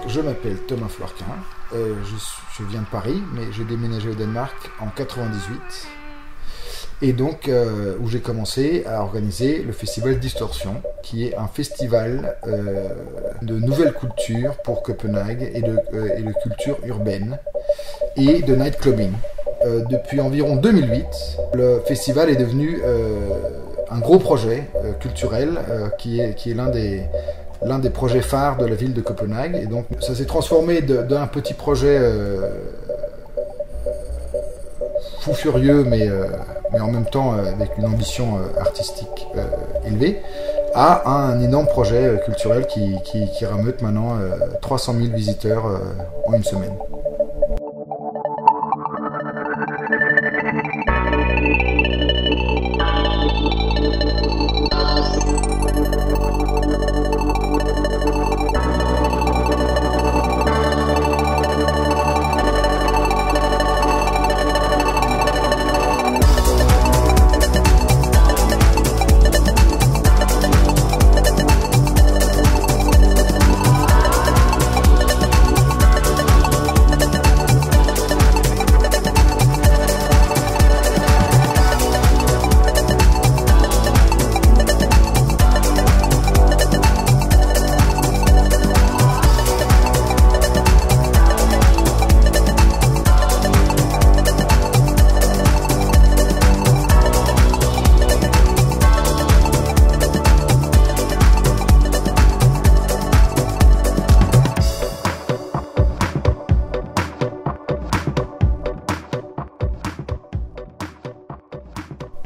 Je m'appelle Thomas Floirquin, je viens de Paris, mais j'ai déménagé au Danemark en 98. Et donc, où j'ai commencé à organiser le festival Distorsion, qui est un festival de nouvelles cultures pour Copenhague et de culture urbaine et de nightclubbing. Depuis environ 2008, le festival est devenu un gros projet culturel qui est l'un des projets phares de la ville de Copenhague. Et donc, ça s'est transformé d'un petit projet fou furieux, mais en même temps avec une ambition artistique élevée, à un énorme projet culturel qui rameute maintenant 300 000 visiteurs en une semaine.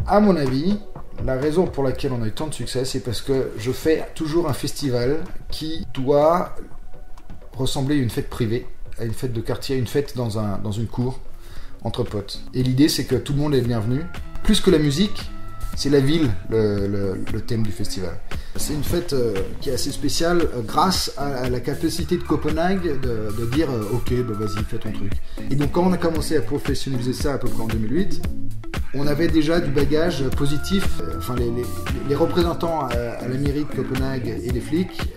À mon avis, la raison pour laquelle on a eu tant de succès, c'est parce que je fais toujours un festival qui doit ressembler à une fête privée, à une fête de quartier, à une fête dans une cour, entre potes. Et l'idée, c'est que tout le monde est bienvenu. Plus que la musique, c'est la ville, le thème du festival. C'est une fête qui est assez spéciale grâce à la capacité de Copenhague de dire ok, bah vas-y, fais ton truc. Et donc quand on a commencé à professionnaliser ça à peu près en 2008, on avait déjà du bagage positif. Enfin, les représentants à la mairie de Copenhague et les flics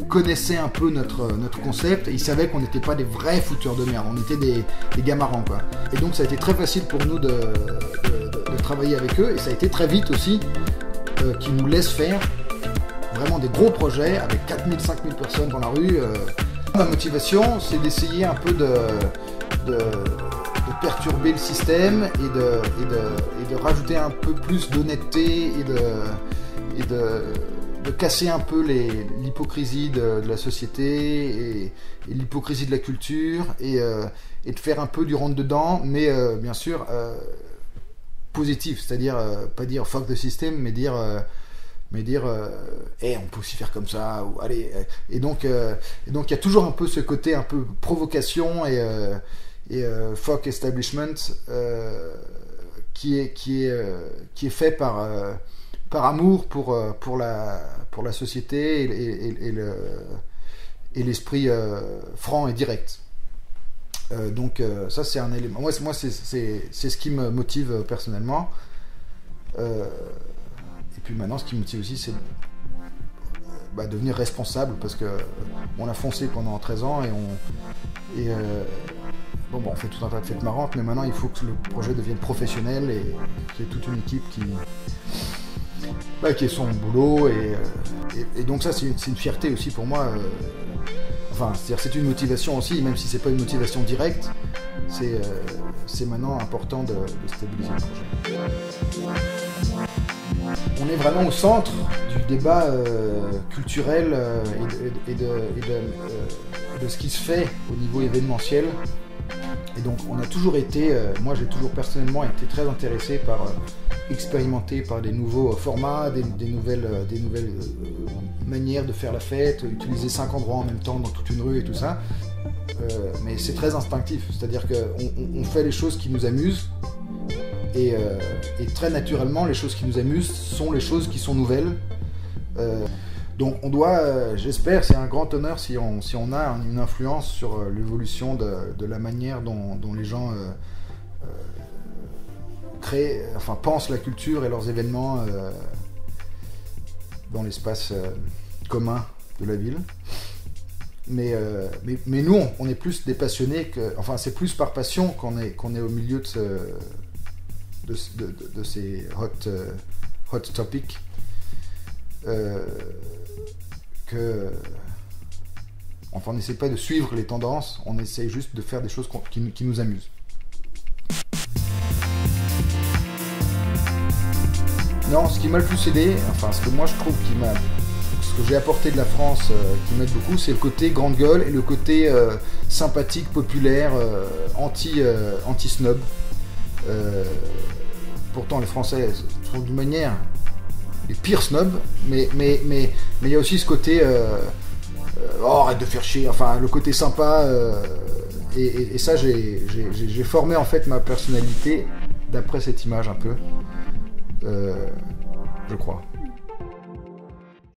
connaissaient un peu notre concept et ils savaient qu'on n'était pas des vrais fouteurs de merde, on était des gars marrants, quoi. Et donc ça a été très facile pour nous de travailler avec eux, et ça a été très vite aussi qu'ils nous laissent faire vraiment des gros projets avec 4000-5000 personnes dans la rue. Ma motivation, c'est d'essayer un peu de perturber le système et de rajouter un peu plus d'honnêteté et de casser un peu l'hypocrisie de la société et l'hypocrisie de la culture et de faire un peu du rentre-dedans, mais bien sûr positif, c'est-à-dire pas dire fuck the system, mais dire hey, on peut aussi faire comme ça, ou allez, et donc il y a toujours un peu ce côté un peu provocation et fuck establishment qui est fait par amour pour la société et l'esprit franc et direct. Donc ça c'est un élément. Moi c'est ce qui me motive personnellement. Et puis maintenant ce qui me motive aussi c'est devenir responsable, parce que on a foncé pendant 13 ans et on fait tout un tas de fêtes marrantes, mais maintenant il faut que le projet devienne professionnel et qu'il y ait toute une équipe qui ait son boulot et donc ça c'est une fierté aussi pour moi. C'est une motivation aussi, même si c'est pas une motivation directe, c'est maintenant important de stabiliser le projet. On est vraiment au centre du débat culturel et de ce qui se fait au niveau événementiel. Et donc on a toujours été, moi j'ai toujours personnellement été très intéressé par expérimenter par des nouveaux formats, des nouvelles manières de faire la fête, utiliser 5 endroits en même temps dans toute une rue et tout ça. Mais c'est très instinctif, c'est-à-dire qu'on fait les choses qui nous amusent et très naturellement les choses qui nous amusent sont les choses qui sont nouvelles. Donc on doit, j'espère, c'est un grand honneur si on a une influence sur l'évolution de la manière dont les gens pensent la culture et leurs événements dans l'espace commun de la ville. Mais nous, on est plus des passionnés que... Enfin, c'est plus par passion qu'on est au milieu de ces hot topics que... Enfin, on n'essaie pas de suivre les tendances, on essaie juste de faire des choses qui nous amusent. Non, ce qui m'a le plus aidé, enfin ce que moi je trouve ce que j'ai apporté de la France qui m'aide beaucoup, c'est le côté grande gueule et le côté sympathique, populaire, anti-snob. Pourtant les Français sont d'une manière les pires snobs, mais il y a aussi ce côté arrête de faire chier, enfin le côté sympa, et ça j'ai formé en fait ma personnalité d'après cette image un peu, je crois.